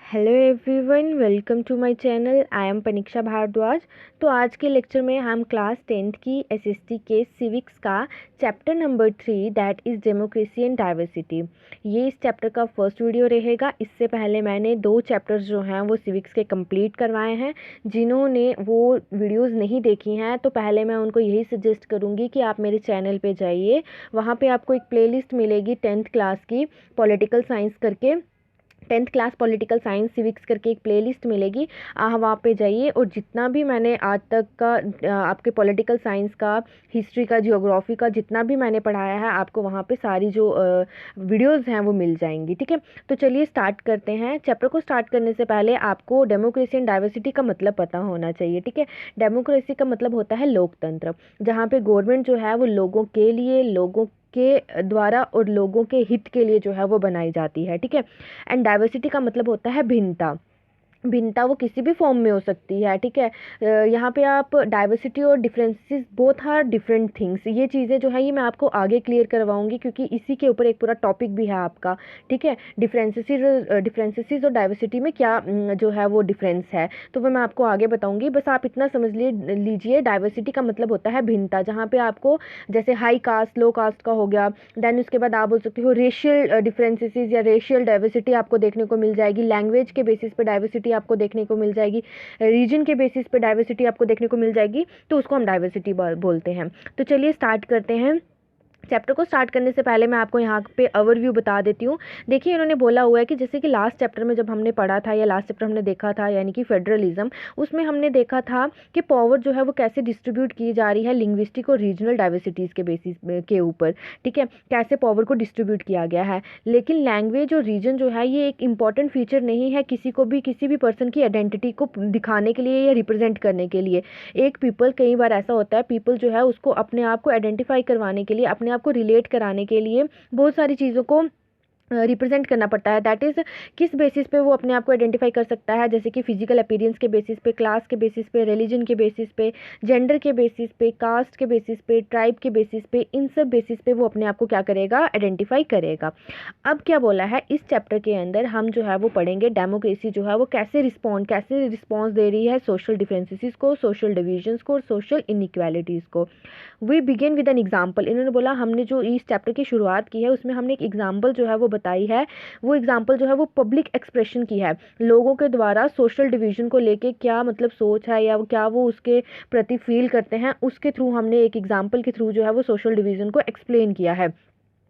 Hello everyone, welcome to my channel. I am Paneeksha Bhardwaj. तो आज के लेक्चर में हम क्लास 10th की एसएसटी के सिविक्स का chapter number 3 that is democracy and diversity, ये इस चैप्टर का फर्स्ट वीडियो रहेगा। इससे पहले मैंने 2 चैप्टर्स जो हैं वो सिविक्स के कंप्लीट करवाए हैं। जिन्होंने वो वीडियोस नहीं देखी हैं तो पहले मैं उनको यही सजेस्ट करूँगी कि आप मेरे चैनल पे जाइए। वहाँ पे आपको एक प्लेलिस्ट मिलेगी 10th क्लास की पॉलिटिकल साइंस करके, 10th class political science civics करके एक प्लेलिस्ट मिलेगी। वहाँ पे जाइए और जितना भी मैंने आज तक का आपके पॉलिटिकल साइंस का, हिस्ट्री का, जियोग्राफी का जितना भी मैंने पढ़ाया है, आपको वहाँ पे सारी जो वीडियोस हैं वो मिल जाएंगी। ठीक है, तो चलिए स्टार्ट करते हैं। चैप्टर को स्टार्ट करने से पहले आपको डेमोक्रेसी एंड डाइवर्सिटी का मतलब पता होना चाहिए। ठीक है, डेमोक्रेसी का मतलब होता है लोकतंत्र, जहाँ पे गवर्नमेंट जो है वो लोगों के लिए, लोगों के द्वारा और लोगों के हित के लिए जो है वो बनाई जाती है। ठीक है, एंड डाइवर्सिटी का मतलब होता है भिन्नता। भिन्नता वो किसी भी फॉर्म में हो सकती है। ठीक है, यहाँ पे आप डाइवर्सिटी और differences both are different things, ये चीज़ें जो है ये मैं आपको आगे क्लियर करवाऊंगी, क्योंकि इसी के ऊपर एक पूरा टॉपिक भी है आपका। ठीक है, डिफरेंसेस और डाइवर्सिटी में क्या जो है वो डिफरेंस है, तो वो मैं आपको आगे बताऊंगी। बस आप इतना समझ लीजिए, डाइवर्सिटी का मतलब होता है भिन्नता, जहाँ पे आपको जैसे हाई कास्ट, लो कास्ट का हो गया। देन उसके बाद आप बोल सकते हो रेशियल डिफरेंसेस या रेशियल डाइवर्सिटी आपको देखने को मिल जाएगी। लैंग्वेज के बेसिस पे डाइवर्सिटी आपको देखने को मिल जाएगी। रीजन के बेसिस पे डाइवर्सिटी आपको देखने को मिल जाएगी, तो उसको हम डाइवर्सिटी बोलते हैं। तो चलिए स्टार्ट करते हैं। चैप्टर को स्टार्ट करने से पहले मैं आपको यहाँ पे ओवरव्यू बता देती हूँ। देखिए, इन्होंने बोला हुआ है कि जैसे कि लास्ट चैप्टर में जब हमने पढ़ा था, या लास्ट चैप्टर हमने देखा था यानी कि फेडरलिज्म, उसमें हमने देखा था कि पावर जो है वो कैसे डिस्ट्रीब्यूट की जा रही है लिंग्विस्टिक और रीजनल डाइवर्सिटीज़ के बेसिस के ऊपर। ठीक है, कैसे पावर को डिस्ट्रीब्यूट किया गया है। लेकिन लैंग्वेज और रीजन जो है ये एक इंपॉर्टेंट फीचर नहीं है किसी को भी, किसी भी पर्सन की आइडेंटिटी को दिखाने के लिए या रिप्रेजेंट करने के लिए। एक पीपल, कई बार ऐसा होता है, पीपल जो है उसको अपने आप को आइडेंटिफाई करवाने के लिए, अपने आपको रिलेट कराने के लिए बहुत सारी चीज़ों को रिप्रेजेंट करना पड़ता है। दैट इज़ किस बेसिस पे वो अपने आप को आइडेंटिफाई कर सकता है, जैसे कि फिजिकल अपीयरेंस के बेसिस पे, क्लास के बेसिस पे, रिलीजन के बेसिस पे, जेंडर के बेसिस पे, कास्ट के बेसिस पे, ट्राइब के बेसिस पे, इन सब बेसिस पे वो अपने आप को क्या करेगा, आइडेंटिफाई करेगा। अब क्या बोला है इस चैप्टर के अंदर, हम जो है वो पढ़ेंगे डेमोक्रेसी जो है वो कैसे रिस्पॉन्स दे रही है सोशल डिफरेंसेस को, सोशल डिविजन्स को और सोशल इनइक्वालिटीज़ को। We begin with an example. इन्होंने बोला हमने जो इस चैप्टर की शुरुआत की है उसमें हमने एक एग्जाम्पल जो है वो बताई है। वो एग्जाम्पल जो है वो पब्लिक एक्सप्रेशन की है, लोगों के द्वारा सोशल डिवीजन को लेके क्या मतलब सोच है या क्या वो उसके प्रति फील करते हैं, उसके थ्रू हमने एक एग्जाम्पल के थ्रू जो है वो सोशल डिवीजन को एक्सप्लेन किया है।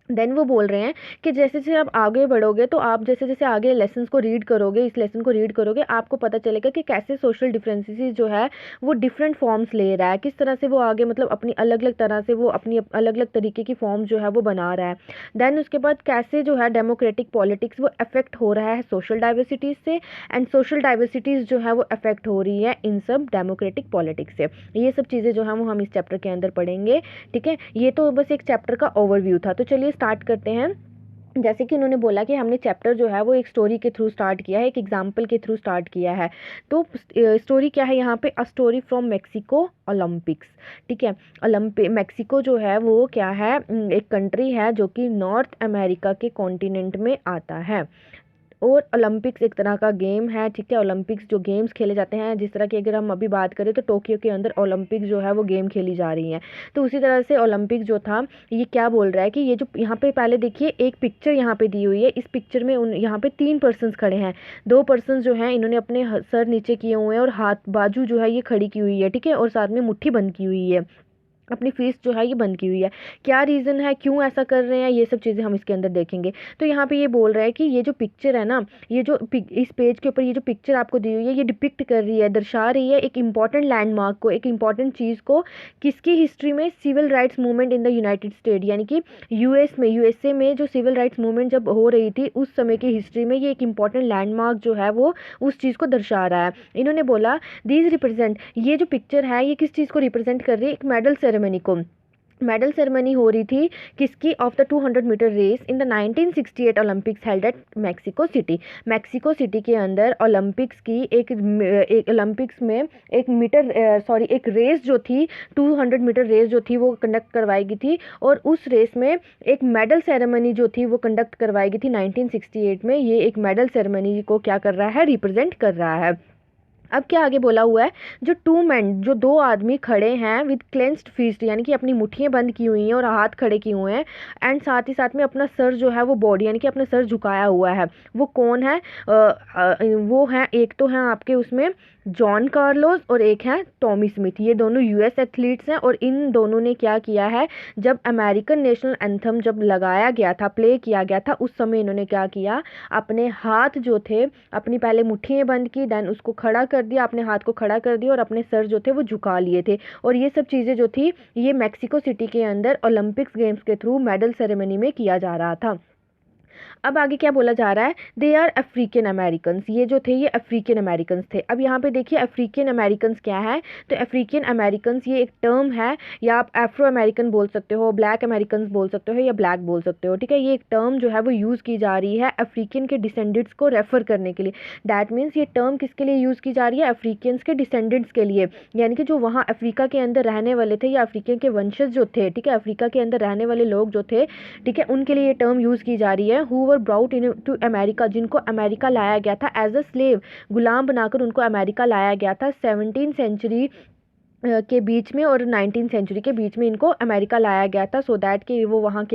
देन वो बोल रहे हैं कि जैसे जैसे आप आगे बढ़ोगे, तो आप जैसे जैसे आगे लेसन्स को रीड करोगे, इस लेसन को रीड करोगे, आपको पता चलेगा कि कैसे सोशल डिफरेंसेस जो है वो डिफरेंट फॉर्म्स ले रहा है, किस तरह से वो आगे मतलब अपनी अलग अलग तरह से वो अपनी अलग अलग तरीके की फॉर्म जो है वो बना रहा है। देन उसके बाद कैसे जो है डेमोक्रेटिक पॉलिटिक्स वो अफेक्ट हो रहा है सोशल डाइवर्सिटीज़ से, एंड सोशल डाइवर्सिटीज़ जो है वो अफेक्ट हो रही है इन सब डेमोक्रेटिक पॉलिटिक्स से। ये सब चीज़ें जो है वो हम इस चैप्टर के अंदर पढ़ेंगे। ठीक है, ये तो बस एक चैप्टर का ओवरव्यू था। तो चलिए स्टार्ट करते हैं। जैसे कि उन्होंने बोला कि हमने चैप्टर जो है वो एक स्टोरी के थ्रू स्टार्ट किया है, एक एग्जाम्पल के थ्रू स्टार्ट किया है। तो स्टोरी क्या है यहाँ पे, a story from Mexico Olympics. ठीक है, मैक्सिको जो है वो क्या है, एक कंट्री है जो कि नॉर्थ अमेरिका के कॉन्टिनेंट में आता है। और ओलंपिक्स एक तरह का गेम है। ठीक है, ओलंपिक्स जो गेम्स खेले जाते हैं, जिस तरह की अगर हम अभी बात करें तो टोक्यो के अंदर ओलंपिक्स जो है वो गेम खेली जा रही हैं, तो उसी तरह से ओलंपिक जो था, ये क्या बोल रहा है कि ये जो यहाँ पे पहले देखिए एक पिक्चर यहाँ पे दी हुई है, इस पिक्चर में यहाँ पे 3 पर्सन्स खड़े हैं। 2 पर्सन्स जो हैं इन्होंने अपने सर नीचे किए हुए हैं और हाथ बाजू जो है ये खड़ी की हुई है। ठीक है, और साथ में मुट्ठी बंद की हुई है, अपनी फीस जो है ये बंद की हुई है। क्या रीज़न है, क्यों ऐसा कर रहे हैं, ये सब चीज़ें हम इसके अंदर देखेंगे। तो यहाँ पे ये बोल रहा है कि ये जो पिक्चर है ना, ये जो इस पेज के ऊपर ये जो पिक्चर आपको दी हुई है, ये डिपिक्ट कर रही है, दर्शा रही है एक इंपॉर्टेंट लैंडमार्क को, एक इंपॉर्टेंट चीज़ को, किसकी हिस्ट्री में, civil rights movement in the United State, यानी कि यूएसए में जो सिविल राइट्स मूवमेंट जब हो रही थी उस समय की हिस्ट्री में ये एक इंपॉर्टेंट लैंडमार्क जो है वो उस चीज़ को दर्शा रहा है। इन्होंने बोला दीज रिप्रेजेंट, ये जो पिक्चर है ये किस चीज़ को रिप्रेजेंट कर रही है, एक मेडल सेरेमनी को। मेडल सेरेमनी हो रही थी किसकी, of the 200 metre race in the 1968 Olympics held at Mexico City. Mexico City के अंदर ओलंपिक्स की एक ओलंपिक्स में एक रेस जो थी 200 मीटर रेस जो थी वो कंडक्ट करवाई गई थी, और उस रेस में एक मेडल सेरेमनी जो थी वो कंडक्ट करवाई गई थी 1968 में। ये एक मेडल सेरेमनी को क्या कर रहा है, रिप्रेजेंट कर रहा है। अब क्या आगे बोला हुआ है, जो टू मैन, जो दो आदमी खड़े हैं विद क्लेंस्ड फिस्ट, यानी कि अपनी मुट्ठियाँ बंद की हुई हैं और हाथ खड़े किए हुए हैं, एंड साथ ही साथ में अपना सर जो है वो बॉडी यानी कि अपना सर झुकाया हुआ है। वो कौन है, वो हैं, एक तो हैं आपके उसमें जॉन कार्लोस और एक है टॉमी स्मिथ। ये दोनों यूएस एथलीट्स हैं, और इन दोनों ने क्या किया है, जब अमेरिकन नेशनल एंथम जब लगाया गया था, प्ले किया गया था, उस समय इन्होंने क्या किया, अपने हाथ जो थे, अपनी पहले मुट्ठियाँ बंद की, देन उसको खड़ा कर दिया, अपने हाथ को खड़ा कर दिया और अपने सर जो थे वो झुका लिए थे। और ये सब चीज़ें जो थी ये मैक्सिको सिटी के अंदर ओलंपिक्स गेम्स के थ्रू मेडल सेरेमनी में किया जा रहा था। अब आगे क्या बोला जा रहा है, दे आर अफ्रीकन अमेरिकन, ये जो थे ये अफ्रीकन अमेरिकन थे। अब यहाँ पे देखिए अफ्रीकन अमेरिकन क्या है, तो अफ्रीकन अमेरिकन ये एक टर्म है, या आप एफ्रो अमेरिकन बोल सकते हो, ब्लैक अमेरिकन बोल सकते हो, या ब्लैक बोल सकते हो, ठीक है। ये एक टर्म जो है वो यूज़ की जा रही है अफ्रीकन के डिसेंडेंट्स को रेफर करने के लिए। दैट मीन्स ये टर्म किसके लिए यूज़ की जा रही है, अफ्रीकन्स के डिसेंडेंट्स के लिए, यानी कि जो वहाँ अफ्रीका के अंदर रहने वाले थे या अफ्रीकन के वंशज जो थे, ठीक है, अफ्रीका के अंदर रहने वाले लोग जो थे, ठीक है, उनके लिए ये टर्म यूज़ की जा रही है। Who were brought into America, जिनको अमेरिका लाया गया था एज अ स्लेव, गुलाम बनाकर उनको अमेरिका लाया गया था 17th सेंचुरी के बीच में और 19th सेंचुरी के बीच में इनको अमेरिका लाया गया था, सो दैट कि वो वहाँ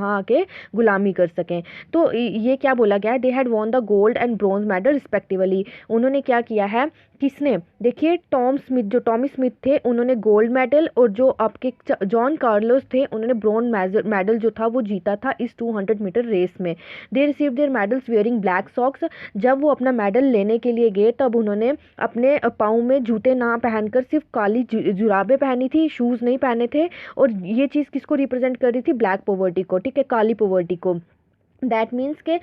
आके गुलामी कर सकें। तो ये क्या बोला गया है, they had won the gold and bronze medal respectively. उन्होंने क्या किया है, किसने, देखिए जो टॉमी स्मिथ थे उन्होंने गोल्ड मेडल, और जो आपके जॉन कार्लोस थे उन्होंने ब्रॉन्ज मेडल जो था वो जीता था इस 200 मीटर रेस में। They receive there medals wearing black socks. जब वो अपना मेडल लेने के लिए गए तब उन्होंने अपने पाँव में जूते ना पहनकर सिर्फ काली जुराबें पहनी थी, शूज़ नहीं पहने थे। और ये चीज़ किसको रिप्रेजेंट कर रही थी, ब्लैक पॉवर्टी को, ठीक है, काली पॉवर्टी को। दैट मीन्स के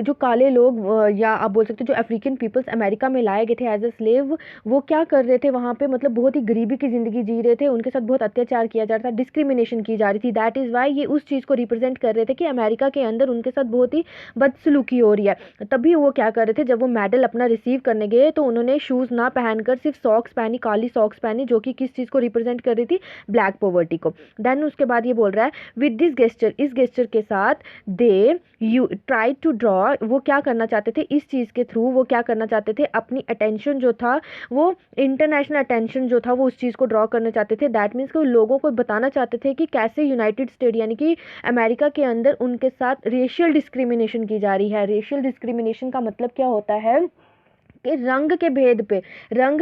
जो काले लोग या आप बोल सकते हो जो अफ्रीकन पीपल्स अमेरिका में लाए गए थे एज अ स्लेव, वो क्या कर रहे थे वहाँ पे, मतलब बहुत ही गरीबी की ज़िंदगी जी रहे थे, उनके साथ बहुत अत्याचार किया जा रहा था, डिस्क्रिमिनेशन की जा रही थी। दैट इज़ वाई ये उस चीज़ को रिप्रेजेंट कर रहे थे कि अमेरिका के अंदर उनके साथ बहुत ही बदसलूकी हो रही है। तभी वो क्या कर रहे थे, जब वो मेडल अपना रिसीव करने गए तो उन्होंने शूज़ ना पहनकर सिर्फ सॉक्स पहनी, काली सॉक्स पहनी, जो कि किस चीज़ को रिप्रेजेंट कर रही थी, ब्लैक पॉवर्टी को। देन उसके बाद ये बोल रहा है विद दिस गेस्चर, इस गेस्चर के साथ दे यू ट्राई टू ड्रॉ, वो क्या करना चाहते थे इस चीज़ के थ्रू, वो क्या करना चाहते थे, अपनी अटेंशन जो था वो इंटरनेशनल अटेंशन जो था वो उस चीज़ को ड्रॉ करना चाहते थे। दैट मीन्स कि लोगों को बताना चाहते थे कि कैसे यूनाइटेड स्टेट यानी कि अमेरिका के अंदर उनके साथ रेशियल डिस्क्रिमिनेशन की जा रही है। रेशियल डिस्क्रिमिनेशन का मतलब क्या होता है कि रंग के भेद पे, रंग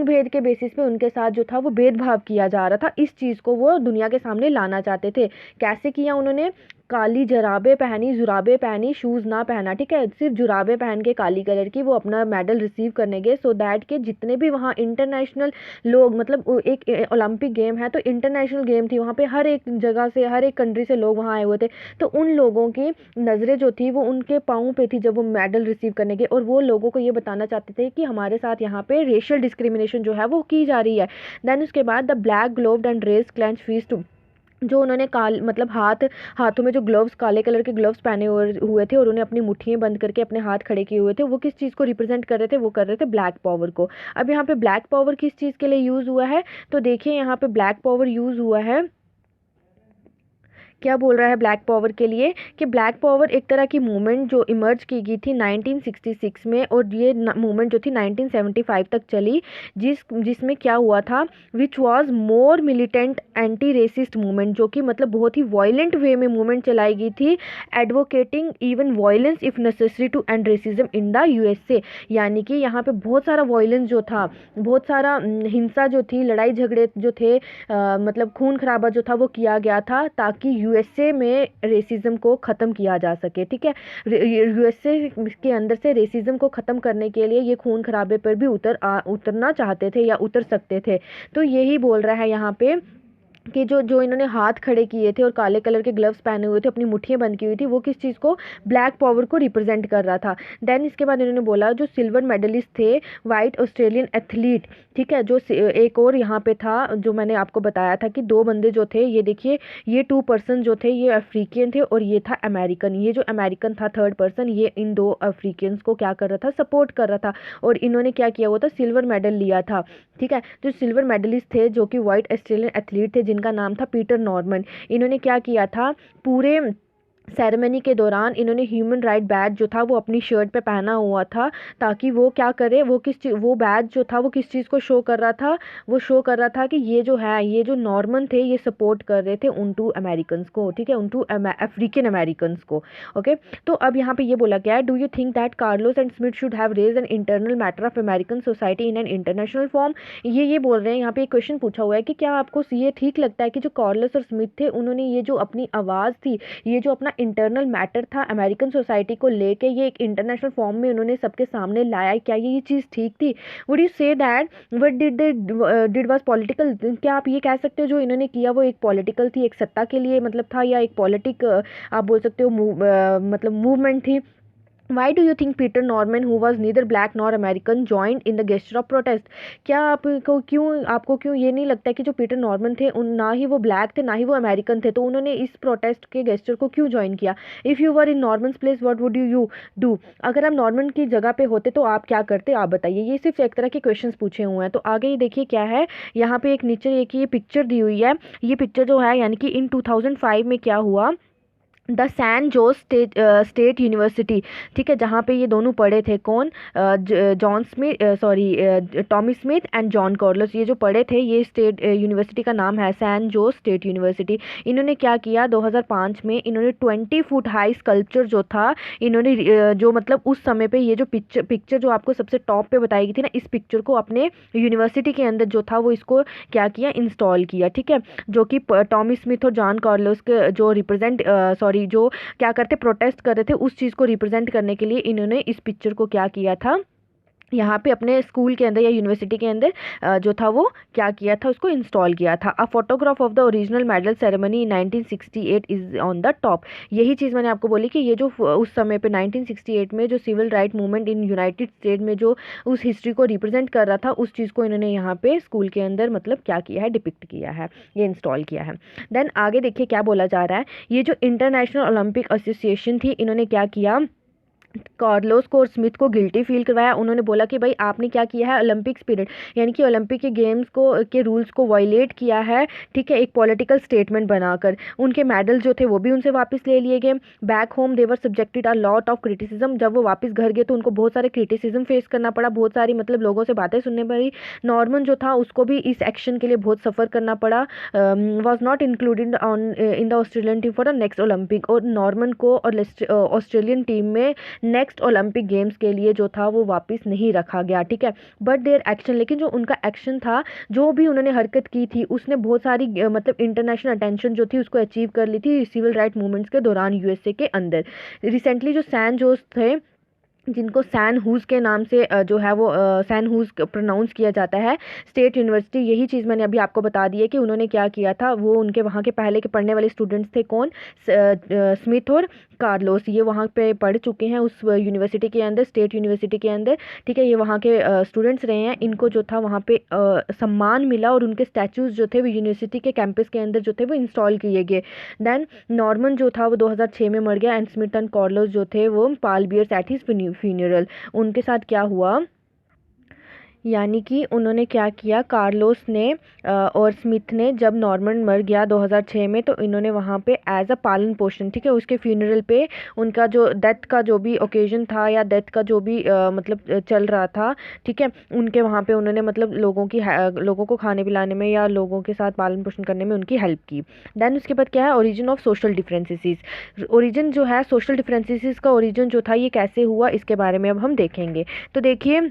भेद के बेसिस पे उनके साथ जो था वो भेदभाव किया जा रहा था। इस चीज़ को वो दुनिया के सामने लाना चाहते थे। कैसे किया उन्होंने, काली जुराबें पहनी, शूज़ ना पहना, ठीक है, सिर्फ जुराबें पहन के काली कलर की वो अपना मेडल रिसीव करने गए, सो दैट के जितने भी वहाँ इंटरनेशनल लोग, मतलब एक ओलंपिक गेम है तो इंटरनेशनल गेम थी, वहाँ पे हर एक जगह से, हर एक कंट्री से लोग वहाँ आए हुए थे, तो उन लोगों की नज़रें जो थी वो उनके पाँव पे थी जब वो मेडल रिसीव करने गए, और वो लोगों को ये बताना चाहते थे कि हमारे साथ यहाँ पे रेशियल डिस्क्रिमिनेशन जो है वो की जा रही है। देन उसके बाद the black gloved and raised clenched fist, जो उन्होंने मतलब हाथों में जो ग्लव्स, काले कलर के ग्लव्स पहने हुए थे और उन्हें अपनी मुट्ठियाँ बंद करके अपने हाथ खड़े किए हुए थे, वो किस चीज़ को रिप्रेजेंट कर रहे थे, वो कर रहे थे ब्लैक पावर को। अब यहाँ पे ब्लैक पावर किस चीज़ के लिए यूज़ हुआ है, तो देखिए यहाँ पे ब्लैक पावर यूज़ हुआ है, क्या बोल रहा है ब्लैक पावर के लिए, कि ब्लैक पावर एक तरह की मूवमेंट जो इमर्ज की गई थी 1966 में, और ये मूवमेंट जो थी 1975 तक चली, जिसमें क्या हुआ था, which was more militant anti racist movement, जो कि मतलब बहुत ही वायलेंट वे में मूवमेंट चलाई गई थी, advocating even violence if necessary to end racism in the USA. यानी कि यहाँ पे बहुत सारा वायलेंस जो था, बहुत सारा हिंसा जो थी, लड़ाई झगड़े जो थे, मतलब खून खराबा जो था वो किया गया था, ताकि यूएसए में रेसिज्म को ख़त्म किया जा सके, ठीक है। यूएसए के अंदर से रेसिज्म को ख़त्म करने के लिए ये खून खराबे पर भी उतरना चाहते थे या उतर सकते थे। तो यही बोल रहा है यहाँ पे कि जो जो इन्होंने हाथ खड़े किए थे और काले कलर के ग्लव्स पहने हुए थे, अपनी मुट्ठियाँ बंद की हुई थी, वो किस चीज़ को, ब्लैक पावर को रिप्रेजेंट कर रहा था। देन इसके बाद इन्होंने बोला जो सिल्वर मेडलिस्ट थे, वाइट ऑस्ट्रेलियन एथलीट, ठीक है, जो एक और यहाँ पे था जो मैंने आपको बताया था कि दो बंदे जो थे, ये देखिए, ये 2 पर्सन जो थे ये अफ्रीकन थे और ये था अमेरिकन। ये जो अमेरिकन था 3rd पर्सन, ये इन 2 अफ्रीकन्स को क्या कर रहा था, सपोर्ट कर रहा था, और इन्होंने क्या किया हुआ था, सिल्वर मेडल लिया था। ठीक है, जो सिल्वर मेडलिस्ट थे जो कि वाइट ऑस्ट्रेलियन एथलीट थे जिनका नाम था पीटर नॉर्मन, इन्होंने क्या किया था, पूरे सेरेमनी के दौरान इन्होंने ह्यूमन राइट बैज जो था वो अपनी शर्ट पे पहना हुआ था, ताकि वो क्या करे, वो वो बैज जो था वो किस चीज़ को शो कर रहा था, वो शो कर रहा था कि ये जो है, ये जो नॉर्मन थे ये सपोर्ट कर रहे थे उन 2 अमेरिकन्स को, ठीक है, उन 2 अफ्रीकन अमेरिकन्स को। ओके, तो अब यहाँ पे ये बोला गया है, do you think that Carlos and Smith should have raise an internal matter of American society in an international forum. ये बोल रहे हैं, यहाँ पे एक क्वेश्चन पूछा हुआ है कि क्या आपको ये ठीक लगता है कि जो कार्लोस और स्मिथ थे उन्होंने ये जो अपनी आवाज़ थी, ये जो अपना इंटरनल मैटर था अमेरिकन सोसाइटी को लेके, ये एक इंटरनेशनल फॉर्म में उन्होंने सबके सामने लाया, क्या ये चीज़ ठीक थी? Would you say that what did was political? क्या आप ये कह सकते हो जो इन्होंने किया वो एक पॉलिटिकल थी, एक सत्ता के लिए मतलब था, या एक पॉलिटिक आप बोल सकते हो मतलब मूवमेंट थी? Why do you think Peter Norman, who was neither black nor American, joined in the gesture of protest? क्या आपको क्यों ये नहीं लगता कि जो पीटर नॉर्मन थे उन ना ही वो ब्लैक थे ना ही वो अमेरिकन थे, तो उन्होंने इस प्रोटेस्ट के गेस्चर को क्यों ज्वाइन किया? If you were in Normans place what would you do? अगर आप नॉर्मन की जगह पे होते तो आप क्या करते, आप बताइए। ये सिर्फ एक तरह के क्वेश्चंस पूछे हुए हैं। तो आगे ये देखिए क्या है, यहाँ पे एक नीचे एक ये पिक्चर दी हुई है। ये पिक्चर जो है यानी कि इन 2005 में क्या हुआ, the San Jose State University, ठीक है, जहाँ पे ये दोनों पढ़े थे, कौन, John Smith, Tommy Smith and John Carlos, ये जो पढ़े थे, ये स्टेट यूनिवर्सिटी का नाम है सैन जोस स्टेट यूनिवर्सिटी। इन्होंने क्या किया, 2005 में इन्होंने 20 फुट हाई स्कल्पचर जो था, इन्होंने जो मतलब उस समय पे ये जो पिक्चर जो आपको सबसे टॉप पे बताई गई थी ना, इस पिक्चर को अपने यूनिवर्सिटी के अंदर जो था वो इसको क्या किया, इंस्टॉल किया, ठीक है, जो कि टॉमी स्मिथ और जॉन कार्लोस के जो जो क्या करते, प्रोटेस्ट कर रहे थे, उस चीज़ को रिप्रेजेंट करने के लिए इन्होंने इस पिक्चर को क्या किया था, यहाँ पे अपने स्कूल के अंदर या यूनिवर्सिटी के अंदर जो था वो क्या किया था, उसको इंस्टॉल किया था। A photograph of the original medal ceremony in 1968 is on the top. यही चीज़ मैंने आपको बोली कि ये जो उस समय पे 1968 में जो civil right movement in United State में जो उस हिस्ट्री को रिप्रेजेंट कर रहा था, उस चीज़ को इन्होंने यहाँ पे स्कूल के अंदर मतलब क्या किया है, डिपिक्ट किया है, ये इंस्टॉल किया है। देन आगे देखिए क्या बोला जा रहा है, ये जो इंटरनेशनल ओलंपिक एसोसिएशन थी, इन्होंने क्या किया, कार्लोस को और स्मिथ को गिल्टी फील करवाया। उन्होंने बोला कि भाई आपने क्या किया है, ओलंपिक स्पिरिट यानी कि ओलंपिक के गेम्स को के रूल्स को वायलेट किया है, ठीक है, एक पॉलिटिकल स्टेटमेंट बनाकर। उनके मेडल जो थे वो भी उनसे वापस ले लिए गए। Back home they were subjected a lot of criticism, जब वो वापस घर गए तो उनको बहुत सारे क्रिटिसिज्म फेस करना पड़ा, बहुत सारी मतलब लोगों से बातें सुनने पड़ी। नॉर्मन जो था उसको भी इस एक्शन के लिए बहुत सफ़र करना पड़ा। Was not included on in the Australian team for the next Olympic, और नॉर्मन को और ऑस्ट्रेलियन टीम में नेक्स्ट ओलंपिक गेम्स के लिए जो था वो वापस नहीं रखा गया, ठीक है। बट देयर एक्शन, लेकिन जो उनका एक्शन था, जो भी उन्होंने हरकत की थी, उसने बहुत सारी मतलब इंटरनेशनल अटेंशन जो थी उसको अचीव कर ली थी सिविल राइट मूवमेंट्स के दौरान यूएसए के अंदर। रिसेंटली जो सैन जोस थे, जिनको सैन हुज के नाम से जो है वो सैन हुज प्रोनाउंस किया जाता है, स्टेट यूनिवर्सिटी, यही चीज़ मैंने अभी आपको बता दी है कि उन्होंने क्या किया था, वो उनके वहाँ के पहले के पढ़ने वाले स्टूडेंट्स थे, कौन, स्मिथ और कार्लोस, ये वहाँ पे पढ़ चुके हैं उस यूनिवर्सिटी के अंदर, स्टेट यूनिवर्सिटी के अंदर, ठीक है, ये वहाँ के स्टूडेंट्स रहे हैं। इनको जो था वहाँ पे सम्मान मिला और उनके स्टैचूज़ जो थे वो यूनिवर्सिटी के कैंपस के अंदर जो थे वो इंस्टॉल किए गए। देन नॉर्मन जो था वो 2006 में मर गया, एंड स्मिथ एंड कार्लोस जो थे वो पाल बियर्स एट हिज फ्यूनरल। उनके साथ क्या हुआ, यानी कि उन्होंने क्या किया, कार्लोस ने और स्मिथ ने, जब नॉर्मन मर गया 2006 में, तो इन्होंने वहाँ पे एज अ पालन पोषण, ठीक है, उसके फ्यूनरल पे उनका जो डेथ का जो भी ओकेजन था या डेथ का जो भी मतलब चल रहा था, ठीक है, उनके वहाँ पे उन्होंने मतलब लोगों को खाने पिलाने में या लोगों के साथ पालन पोषण करने में उनकी हेल्प की। देन उसके बाद क्या है, origin of social differences. Origin जो है सोशल डिफरेंसेस का ओरिजिन जो था ये कैसे हुआ, इसके बारे में अब हम देखेंगे। तो देखिए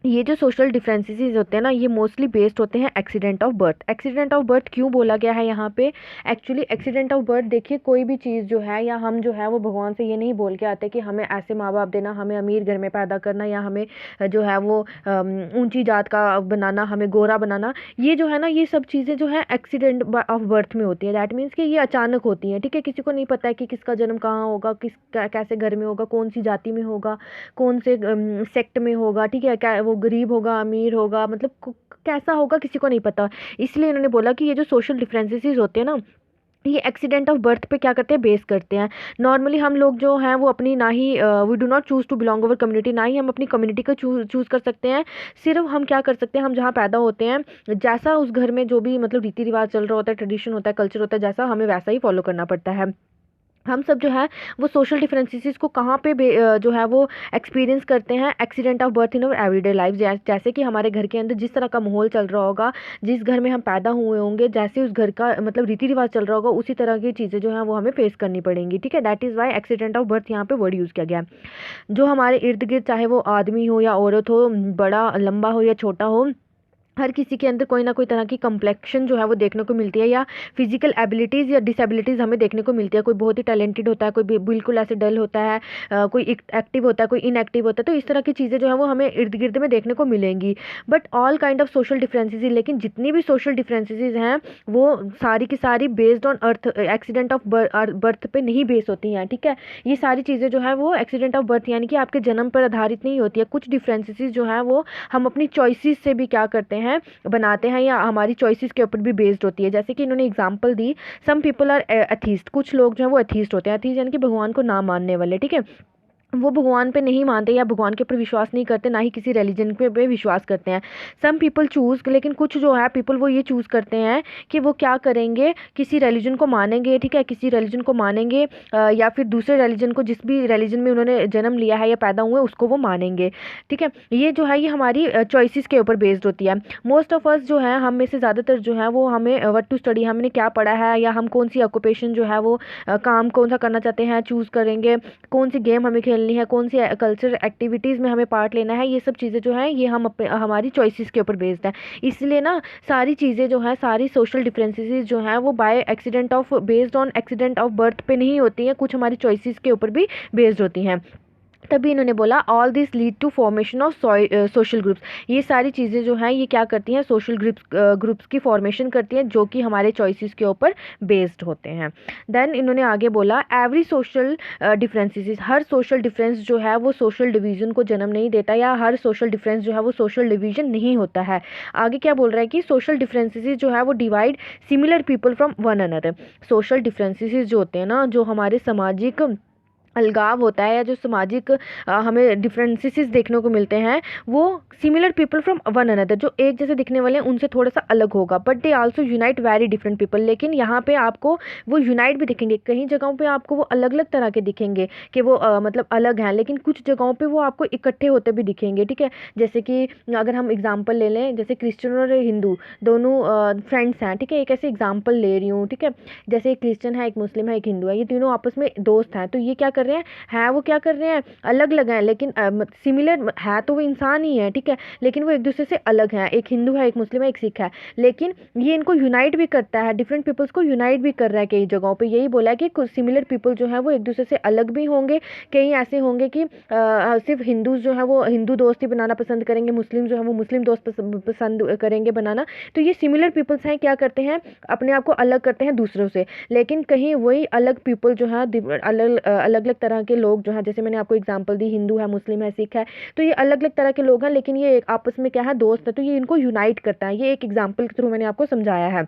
ये जो सोशल डिफरेंसेस होते हैं ना, ये मोस्टली बेस्ड होते हैं accident of birth. Accident of birth क्यों बोला गया है यहाँ पे? एक्चुअली एक्सीडेंट ऑफ बर्थ, देखिए कोई भी चीज़ जो है, या हम जो है वो भगवान से ये नहीं बोल के आते कि हमें ऐसे माँ बाप देना, हमें अमीर घर में पैदा करना, या हमें जो है वो ऊंची जात का बनाना, हमें गोरा बनाना। ये जो है ना, ये सब चीज़ें जो है एक्सीडेंट ऑफ बर्थ में होती है। दैट मीन्स कि ये अचानक होती हैं, ठीक है। किसी को नहीं पता है कि किसका जन्म कहाँ होगा, कैसे घर में होगा, कौन सी जाति में होगा, कौन से सेक्ट में होगा, ठीक है, क्या वो गरीब होगा, अमीर होगा, मतलब कैसा होगा, किसी को नहीं पता। इसलिए इन्होंने बोला कि ये जो सोशल डिफरेंसेस होते हैं ना, ये एक्सीडेंट ऑफ बर्थ पे क्या करते हैं, बेस करते हैं। नॉर्मली हम लोग जो हैं वो अपनी ना ही we do not choose to belong our community, ना ही हम अपनी कम्युनिटी को चूज़ कर सकते हैं। सिर्फ हम क्या कर सकते हैं, हम जहाँ पैदा होते हैं, जैसा उस घर में जो भी मतलब रीति रिवाज चल रहा होता है, ट्रेडिशन होता है, कल्चर होता है, जैसा हमें वैसा ही फॉलो करना पड़ता है। हम सब जो है वो सोशल डिफरेंसेस को कहाँ पे जो है वो एक्सपीरियंस करते हैं, accident of birth in our everyday life. जैसे कि हमारे घर के अंदर जिस तरह का माहौल चल रहा होगा, जिस घर में हम पैदा हुए होंगे, जैसे उस घर का मतलब रीति रिवाज चल रहा होगा, उसी तरह की चीज़ें जो हैं वो हमें फेस करनी पड़ेंगी, ठीक है। That is why accident of birth यहाँ पे वर्ड यूज़ किया गया है। जो हमारे इर्द गिर्द, चाहे वो आदमी हो या औरत हो, बड़ा लंबा हो या छोटा हो, हर किसी के अंदर कोई ना कोई तरह की कम्प्लेक्शन जो है वो देखने को मिलती है, या फिजिकल एबिलिटीज़ या डिसेबिलिटीज़ हमें देखने को मिलती है। कोई बहुत ही टैलेंटेड होता है, कोई बिल्कुल ऐसे डल होता है, कोई एक्टिव होता है, कोई इनएक्टिव होता है। तो इस तरह की चीज़ें जो है वो हमें इर्द गिर्द में देखने को मिलेंगी। But all kind of social differences, लेकिन जितनी भी सोशल डिफरेंसेस हैं वो सारी की सारी based on earth, accident of birth पे नहीं बेस होती हैं, ठीक है। ये सारी चीज़ें जो है वो एक्सीडेंट ऑफ बर्थ यानी कि आपके जन्म पर आधारित नहीं होती है। कुछ डिफरेंसेस जो है वो हम अपनी चॉइसेस से भी क्या करते हैं, बनाते हैं, या हमारी चॉइसेस के ऊपर भी बेस्ड होती है। जैसे कि इन्होंने एग्जांपल दी, सम पीपल आर एथीस्ट, कुछ लोग जो है वो एथीस्ट होते हैं। एथीस्ट यानी कि भगवान को ना मानने वाले, ठीक है। वो भगवान पे नहीं मानते, या भगवान के ऊपर विश्वास नहीं करते, ना ही किसी रिलीजन पे विश्वास करते हैं। सम पीपल चूज़, लेकिन कुछ जो है पीपल वो ये चूज़ करते हैं कि वो क्या करेंगे, किसी रिलीजन को मानेंगे, ठीक है, किसी रिलीजन को मानेंगे, या फिर दूसरे रिलीजन को, जिस भी रिलीजन में उन्होंने जन्म लिया है या पैदा हुए, उसको वो मानेंगे, ठीक है। ये जो है ये हमारी चॉइसेस के ऊपर बेस्ड होती है। मोस्ट ऑफ अस जो है, हम में से ज़्यादातर जो है वो हमें व्हाट टू स्टडी, हमने क्या पढ़ा है, या हम कौन सी ऑक्यूपेशन जो है वो काम कौन सा करना चाहते हैं, चूज़ करेंगे, कौन सी गेम हमें खेलनी है, कौन सी कल्चरल एक्टिविटीज़ में हमें पार्ट लेना है, ये सब चीज़ें जो हैं ये हम हमारी चॉइसेस के ऊपर बेस्ड है। इसलिए ना सारी चीज़ें जो हैं, सारी सोशल डिफरेंसेस जो हैं वो by accident of based on accident of birth पे नहीं होती हैं, कुछ हमारी चॉइसेस के ऊपर भी बेस्ड होती हैं। तभी इन्होंने बोला all this lead to formation of social groups. ये सारी चीज़ें जो हैं ये क्या करती हैं, सोशल ग्रुप्स की फॉर्मेशन करती हैं, जो कि हमारे चॉइसेस के ऊपर बेस्ड होते हैं। देन इन्होंने आगे बोला एवरी सोशल डिफरेंसेस, हर सोशल डिफरेंस जो है वो सोशल डिवीज़न को जन्म नहीं देता, या हर सोशल डिफरेंस जो है वो सोशल डिवीज़न नहीं होता है। आगे क्या बोल रहा है कि सोशल डिफरेंसेस जो है वो divide similar people from one another. Social differences जो होते हैं ना, जो हमारे सामाजिक अलगाव होता है, या जो सामाजिक हमें डिफरेंसेस देखने को मिलते हैं, वो similar people from one another, जो एक जैसे दिखने वाले हैं उनसे थोड़ा सा अलग होगा, but they also unite very different people. लेकिन यहाँ पे आपको वो यूनाइट भी दिखेंगे, कहीं जगहों पे आपको वो अलग अलग तरह के दिखेंगे कि वो मतलब अलग हैं, लेकिन कुछ जगहों पे वो आपको इकट्ठे होते भी दिखेंगे, ठीक है। जैसे कि अगर हम एग्जाम्पल ले लें, जैसे क्रिश्चियन और हिंदू दोनों फ्रेंड्स हैं, ठीक है, एक ऐसे एग्जाम्पल ले रही हूँ, ठीक है। जैसे एक क्रिश्चियन है, एक मुस्लिम है, एक हिंदू है, ये तीनों आपस में दोस्त हैं। तो ये क्या कर रहे हैं वो क्या कर रहे हैं, अलग अलग हैं, लेकिन सिमिलर है तो वो इंसान ही है, ठीक है, लेकिन वो एक दूसरे से अलग हैं। एक हिंदू है, एक मुस्लिम है, एक सिख है, लेकिन ये इनको यूनाइट भी करता है, डिफरेंट पीपल्स को यूनाइट भी कर रहा है कई जगहों पे। यही बोला है कि कुछ सिमिलर पीपल जो है वो एक दूसरे से अलग भी होंगे, कई ऐसे होंगे कि सिर्फ हिंदूज जो है वो हिंदू दोस्त ही बनाना पसंद करेंगे, मुस्लिम जो है वो मुस्लिम दोस्त पसंद करेंगे बनाना। तो ये सिमिलर पीपल्स हैं, क्या करते हैं, अपने आप को अलग करते हैं दूसरों से। लेकिन कहीं वही अलग पीपल जो है, अलग अलग तरह के लोग जो हैं, जैसे मैंने आपको एग्जांपल दी, हिंदू है, मुस्लिम है, सिख है, तो ये अलग अलग तरह के लोग हैं, लेकिन ये आपस में क्या है, दोस्त है, तो ये इनको यूनाइट करता है। ये एक एग्जांपल के थ्रू मैंने आपको समझाया है।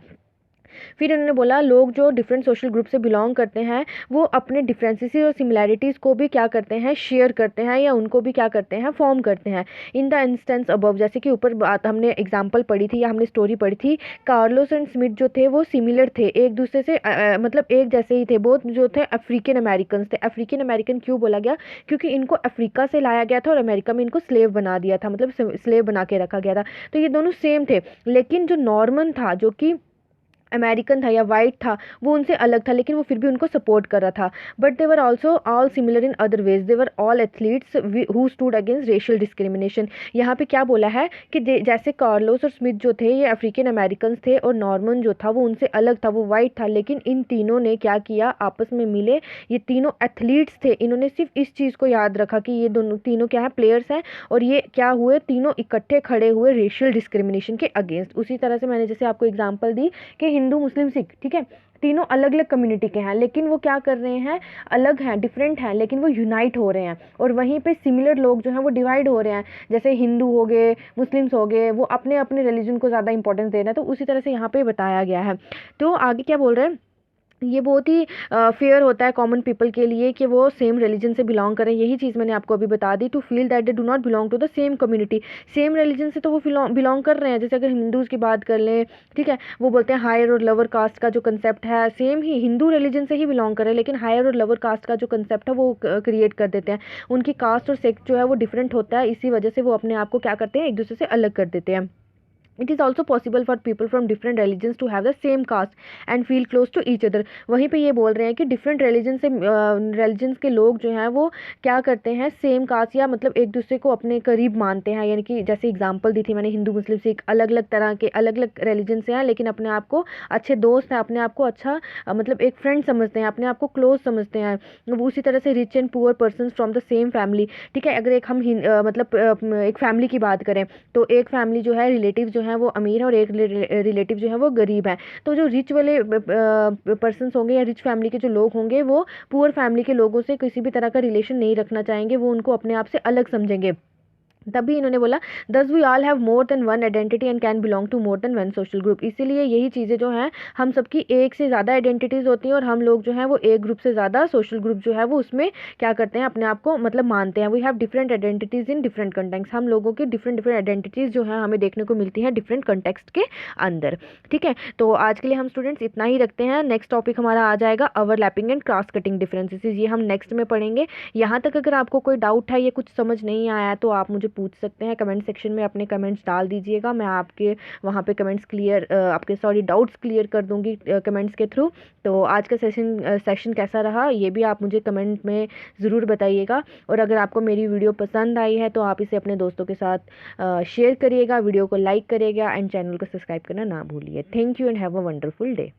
फिर उन्होंने बोला लोग जो डिफरेंट सोशल ग्रुप से बिलोंग करते हैं, वो अपने डिफरेंसेस और सिमिलैरिटीज़ को भी क्या करते हैं, शेयर करते हैं, या उनको भी क्या करते हैं, फॉर्म करते हैं। इन द इंस्टेंस अबव, जैसे कि ऊपर बात हमने एग्जांपल पढ़ी थी, या हमने स्टोरी पढ़ी थी, कार्लोस एंड स्मिथ जो थे वो सिमिलर थे, एक दूसरे से मतलब एक जैसे ही थे। बहुत जो थे अफ्रीकन अमेरिकन थे। अफ्रीकन अमेरिकन क्यों बोला गया, क्योंकि इनको अफ्रीका से लाया गया था और अमेरिका में इनको स्लेव बना दिया था, मतलब स्लेव बना के रखा गया था। तो ये दोनों सेम थे, लेकिन जो नॉर्मन था, जो कि अमेरिकन था या वाइट था, वो उनसे अलग था, लेकिन वो फिर भी उनको सपोर्ट कर रहा था। But they were also all similar in other ways, they were all athletes who stood against racial discrimination. यहाँ पे क्या बोला है कि जैसे कार्लोस और स्मिथ जो थे ये अफ्रीकन अमेरिकन थे, और नॉर्मन जो था वो उनसे अलग था, वो वाइट था, लेकिन इन तीनों ने क्या किया, आपस में मिले, ये तीनों एथलीट्स थे, इन्होंने सिर्फ इस चीज़ को याद रखा कि ये दोनों तीनों क्या है, प्लेयर्स हैं, और ये क्या हुए, तीनों इकट्ठे खड़े हुए रेशियल डिस्क्रिमिनेशन के अगेंस्ट। उसी तरह से मैंने जैसे आपको एग्जांपल दी कि हिंदू मुस्लिम सिख, ठीक है, तीनों अलग अलग कम्युनिटी के हैं, लेकिन वो क्या कर रहे हैं, अलग हैं, डिफरेंट हैं, लेकिन वो यूनाइट हो रहे हैं। और वहीं पे सिमिलर लोग जो हैं वो डिवाइड हो रहे हैं, जैसे हिंदू हो गए, मुस्लिम्स हो गए, वो अपने अपने रिलीजन को ज़्यादा इंपॉर्टेंस दे रहे हैं। तो उसी तरह से यहाँ पे बताया गया है। तो आगे क्या बोल रहे हैं, ये बहुत ही फेयर होता है कॉमन पीपल के लिए कि वो सेम रिलीजन से बिलोंग करें। यही चीज़ मैंने आपको अभी बता दी, to feel that they do not belong to the same community. Same religion से तो वो बिलोंग कर रहे हैं, जैसे अगर हिंदूज़ की बात कर लें, ठीक है, वो बोलते हैं हायर और लोअर कास्ट का जो कंसेप्ट है, सेम ही हिंदू रिलीजन से ही बिलोंग करें, लेकिन हायर और लोअर कास्ट का जो कंसेप्ट है वो क्रिएट कर देते हैं। उनकी कास्ट और सेक्स जो है वो डिफरेंट होता है, इसी वजह से वो अपने आप को क्या करते हैं, एक दूसरे से अलग कर देते हैं। It is also possible for people from different religions to have the same caste and feel close to each other। वहीं पे ये बोल रहे हैं कि डिफरेंट रिलीजन्स के लोग जो हैं वो क्या करते हैं, सेम कास्ट या मतलब एक दूसरे को अपने करीब मानते हैं। यानी कि जैसे एग्जांपल दी थी मैंने, हिंदू मुस्लिम सिख अलग अलग तरह के अलग अलग रिलीजन से हैं, लेकिन अपने आप को अच्छे दोस्त हैं, अपने आप को अच्छा मतलब एक फ्रेंड समझते हैं, अपने आप को क्लोज समझते हैं। वो उसी तरह से rich and poor person from the same family, ठीक है, अगर एक हम मतलब एक फैमिली की बात करें, तो एक फैमिली जो है, रिलेटिव जो है वो अमीर है, और एक रिलेटिव जो है वो गरीब है। तो जो रिच वाले पर्सन्स होंगे या रिच फैमिली के जो लोग होंगे, वो पुअर फैमिली के लोगों से किसी भी तरह का रिलेशन नहीं रखना चाहेंगे, वो उनको अपने आप से अलग समझेंगे। तभी इन्होंने बोला thus we all have more than one identity and can belong to more than one social group. इसीलिए यही चीज़ें जो हैं, हम सबकी एक से ज़्यादा आइडेंटिटीज़ होती हैं, और हम लोग जो हैं वो एक ग्रुप से ज़्यादा सोशल ग्रुप जो है वो उसमें क्या करते हैं, अपने आप को मतलब मानते हैं। We have different identities in different context. हम लोगों की डिफरेंट डिफरेंट आइडेंटिटीज़ जो है हमें देखने को मिलती हैं डिफरेंट कंटेक्स्ट के अंदर, ठीक है। तो आज के लिए हम स्टूडेंट्स इतना ही रखते हैं। नेक्स्ट टॉपिक हमारा आ जाएगा overlapping and cross cutting differences, ये हम नेक्स्ट में पढ़ेंगे। यहाँ तक अगर आपको कोई डाउट है या कुछ समझ नहीं आया तो आप मुझे पूछ सकते हैं, कमेंट सेक्शन में अपने कमेंट्स डाल दीजिएगा, मैं आपके वहाँ पे कमेंट्स क्लियर आपके डाउट्स क्लियर कर दूँगी कमेंट्स के थ्रू। तो आज का सेशन कैसा रहा ये भी आप मुझे कमेंट में ज़रूर बताइएगा, और अगर आपको मेरी वीडियो पसंद आई है तो आप इसे अपने दोस्तों के साथ शेयर करिएगा, वीडियो को लाइक करिएगा, एंड चैनल को सब्सक्राइब करना ना भूलिए। Thank you and have a wonderful day.